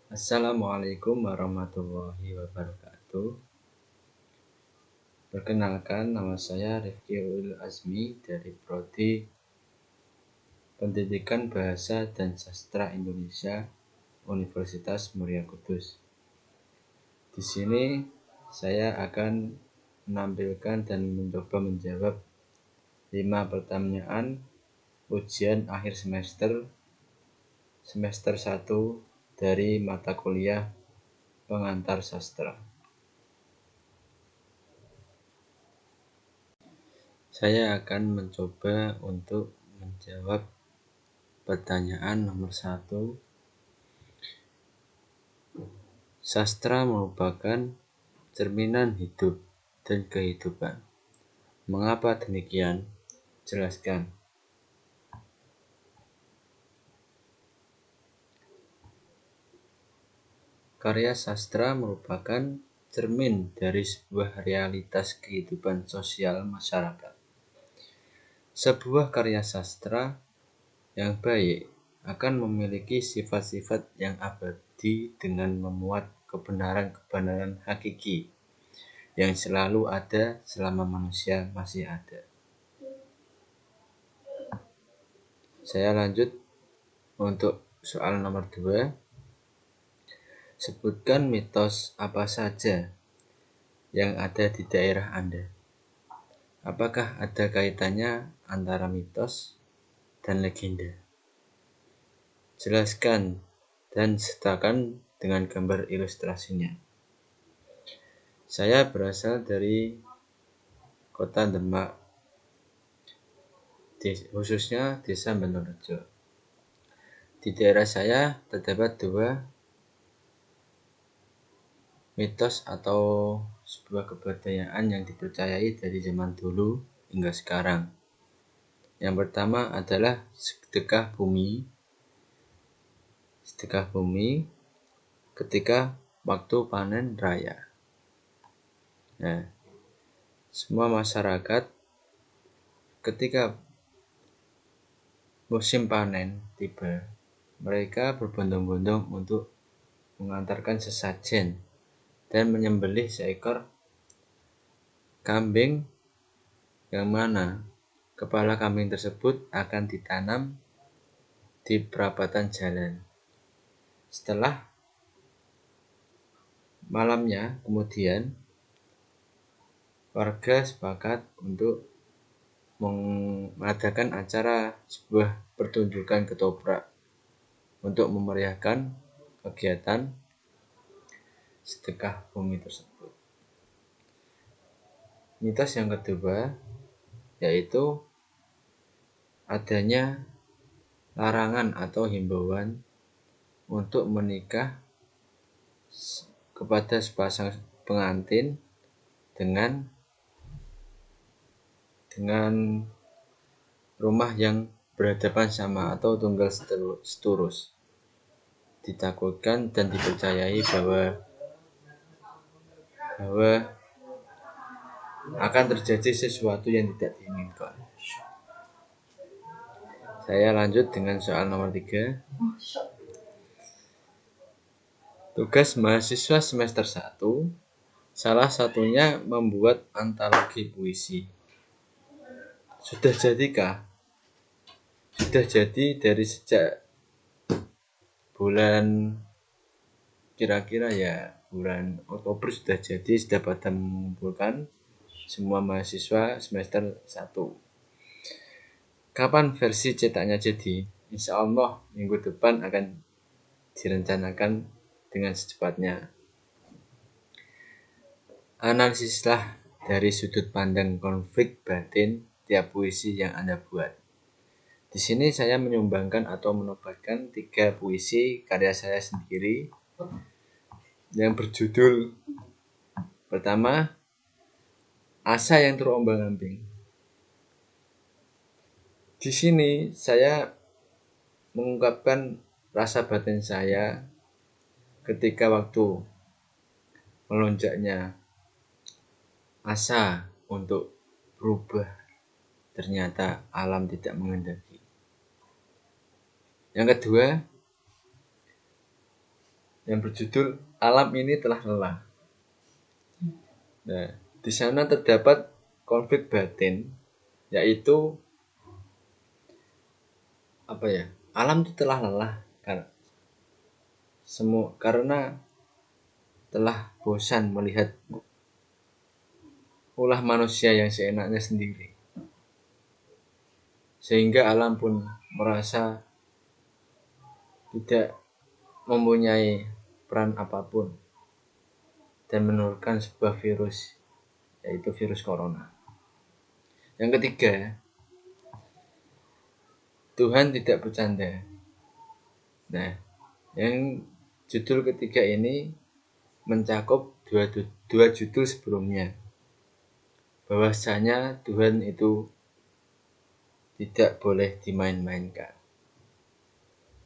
Assalamualaikum warahmatullahi wabarakatuh. Perkenalkan, nama saya Rifki Ulil Azmi dari Prodi Pendidikan Bahasa dan Sastra Indonesia, Universitas Muria Kudus. Di sini saya akan menampilkan dan mencoba menjawab 5 pertanyaan ujian akhir semester 1 dari mata kuliah Pengantar Sastra. Saya akan mencoba untuk menjawab pertanyaan nomor 1. Sastra merupakan cerminan hidup dan kehidupan. Mengapa demikian? Jelaskan. Karya sastra merupakan cermin dari sebuah realitas kehidupan sosial masyarakat. Sebuah karya sastra yang baik akan memiliki sifat-sifat yang abadi dengan memuat kebenaran-kebenaran hakiki yang selalu ada selama manusia masih ada. Saya lanjut untuk soal nomor 2. Sebutkan mitos apa saja yang ada di daerah Anda. Apakah ada kaitannya antara mitos dan legenda? Jelaskan dan sertakan dengan gambar ilustrasinya. Saya berasal dari Kota Demak, khususnya Desa Bandorejo. Di daerah saya terdapat 2 mitos atau sebuah kebudayaan yang dipercayai dari zaman dulu hingga sekarang. Yang pertama adalah sedekah bumi. Sedekah bumi ketika waktu panen raya. Nah, semua masyarakat ketika musim panen tiba, mereka berbondong-bondong untuk mengantarkan sesajen dan menyembelih seekor kambing yang mana kepala kambing tersebut akan ditanam di perapatan jalan. Setelah malamnya kemudian warga sepakat untuk mengadakan acara sebuah pertunjukan ketoprak untuk memeriahkan kegiatan sedekah bumi tersebut. Mitos yang kedua yaitu adanya larangan atau himbauan untuk menikah kepada sepasang pengantin dengan rumah yang berhadapan sama atau tunggal seturus. Ditakutkan dan dipercayai bahwa akan terjadi sesuatu yang tidak diinginkan. Saya lanjut dengan soal nomor 3. Tugas mahasiswa semester 1 salah satunya membuat antologi puisi. Sudah jadikah? Sudah jadi dari sejak bulan kira-kira bulan Oktober sudah jadi, sudah pada mengumpulkan semua mahasiswa semester 1. Kapan versi cetaknya jadi? Insya Allah minggu depan akan direncanakan dengan secepatnya. Analisislah dari sudut pandang konflik batin tiap puisi yang Anda buat. Di sini saya menyumbangkan atau menobatkan 3 puisi karya saya sendiri yang berjudul pertama, Asa yang terombang-ambing. Di sini saya mengungkapkan rasa batin saya ketika waktu melonjaknya asa untuk berubah, ternyata alam tidak menghendaki. Yang kedua, yang berjudul Alam Ini Telah Lelah. Nah, di sana terdapat konflik batin, yaitu alam itu telah lelah karena telah bosan melihat ulah manusia yang seenaknya sendiri, sehingga alam pun merasa tidak mempunyai peran apapun dan menurunkan sebuah virus, yaitu virus corona. Yang ketiga, Tuhan tidak bercanda. Nah, yang judul ketiga ini mencakup dua judul sebelumnya, bahwasanya Tuhan itu tidak boleh dimain-mainkan.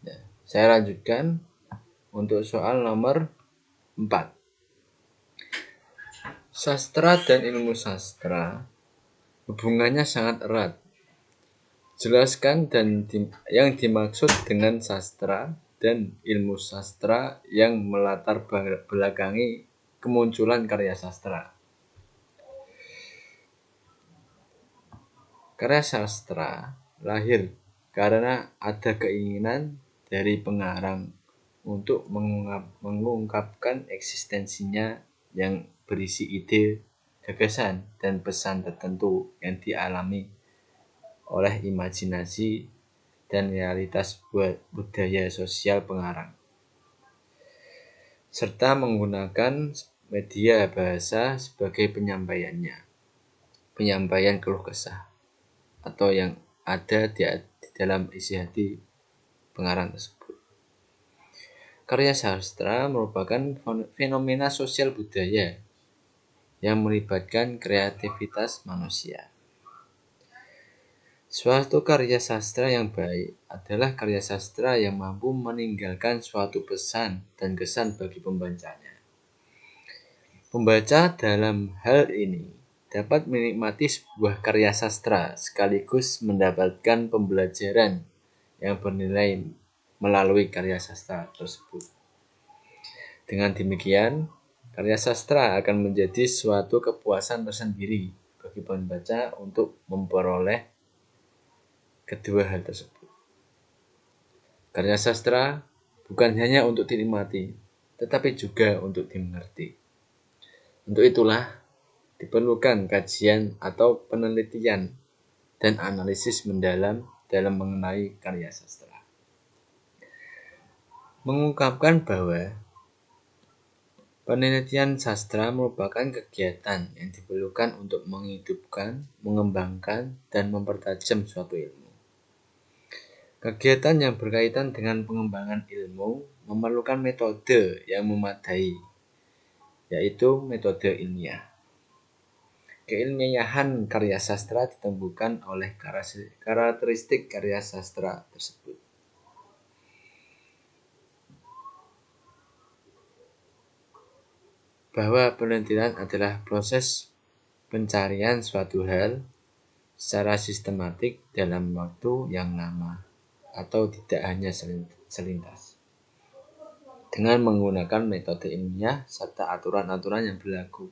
Nah, saya lanjutkan untuk soal nomor 4. Sastra dan ilmu sastra hubungannya sangat erat. Jelaskan yang dimaksud dengan sastra dan ilmu sastra yang melatar belakangi kemunculan karya sastra. Karya sastra lahir karena ada keinginan dari pengarang untuk mengungkapkan eksistensinya yang berisi ide, gagasan, dan pesan tertentu yang dialami oleh imajinasi dan realitas budaya sosial pengarang, serta menggunakan media bahasa sebagai penyampaian keluh kesah atau yang ada di dalam isi hati pengarang tersebut. Karya sastra merupakan fenomena sosial budaya yang melibatkan kreativitas manusia. Suatu karya sastra yang baik adalah karya sastra yang mampu meninggalkan suatu pesan dan kesan bagi pembacanya. Pembaca dalam hal ini dapat menikmati sebuah karya sastra sekaligus mendapatkan pembelajaran yang bernilai melalui karya sastra tersebut. Dengan demikian, karya sastra akan menjadi suatu kepuasan tersendiri bagi pembaca untuk memperoleh kedua hal tersebut. Karya sastra bukan hanya untuk dinikmati, tetapi juga untuk dimengerti. Untuk itulah diperlukan kajian atau penelitian dan analisis mendalam dalam mengenai karya sastra. Mengungkapkan bahwa penelitian sastra merupakan kegiatan yang diperlukan untuk menghidupkan, mengembangkan, dan mempertajam suatu ilmu. Kegiatan yang berkaitan dengan pengembangan ilmu memerlukan metode yang memadai, yaitu metode ilmiah. Keilmiahan karya sastra ditentukan oleh karakteristik karya sastra tersebut. Bahwa penelitian adalah proses pencarian suatu hal secara sistematik dalam waktu yang lama atau tidak hanya selintas, dengan menggunakan metode ilmiah serta aturan-aturan yang berlaku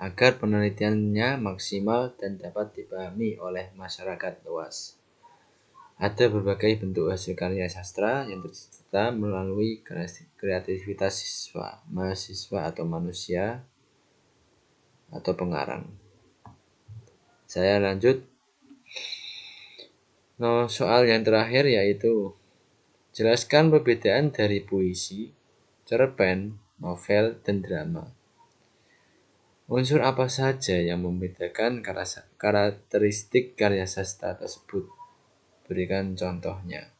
agar penelitiannya maksimal dan dapat dipahami oleh masyarakat luas. Ada berbagai bentuk hasil karya sastra yang tercipta melalui kreativitas mahasiswa atau manusia atau pengarang. Saya lanjut. Soal yang terakhir yaitu jelaskan perbedaan dari puisi, cerpen, novel, dan drama. Unsur apa saja yang membedakan karakteristik karya sastra tersebut? Berikan contohnya.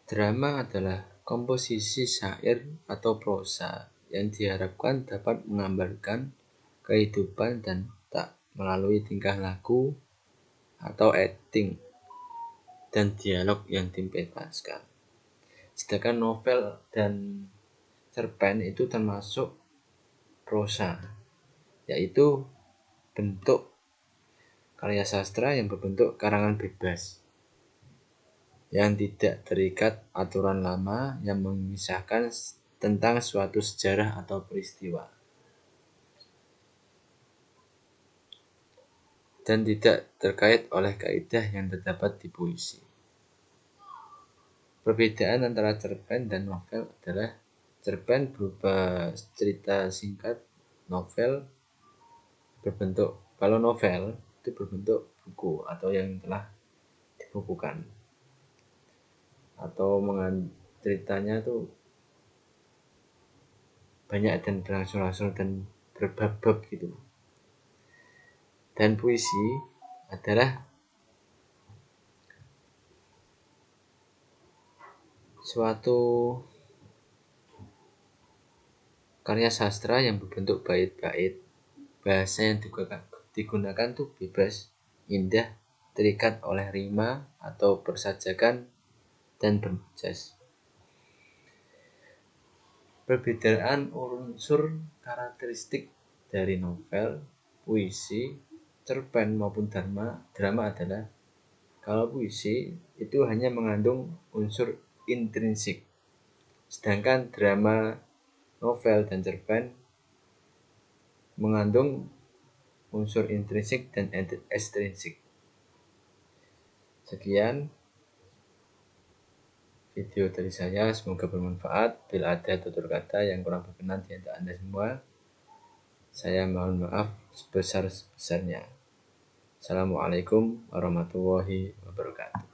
Drama adalah komposisi syair atau prosa yang diharapkan dapat menggambarkan kehidupan dan tak melalui tingkah laku atau acting dan dialog yang dipentaskan. Sedangkan novel dan cerpen itu termasuk prosa, yaitu bentuk karya sastra yang berbentuk karangan bebas yang tidak terikat aturan lama yang mengisahkan tentang suatu sejarah atau peristiwa, dan tidak terkait oleh kaidah yang terdapat di puisi. Perbedaan antara cerpen dan novel adalah cerpen berupa cerita singkat, kalau novel itu berbentuk buku atau yang telah dibukukan, atau ceritanya tuh banyak dan berangsur-angsur dan berbab-bab gitu. Dan puisi adalah suatu karya sastra yang berbentuk bait-bait. Bahasa yang digunakan tuh bebas, indah, terikat oleh rima atau persajakan, dan bermajas. Perbedaan unsur karakteristik dari novel, puisi, cerpen maupun drama adalah kalau puisi itu hanya mengandung unsur intrinsik, sedangkan drama, novel, dan cerpen mengandung unsur intrinsik dan ekstrinsik. Sekian video dari saya, semoga bermanfaat. Bila ada tutur kata yang kurang berkenan di antara Anda semua, saya mohon maaf sebesar-besarnya. Assalamualaikum warahmatullahi wabarakatuh.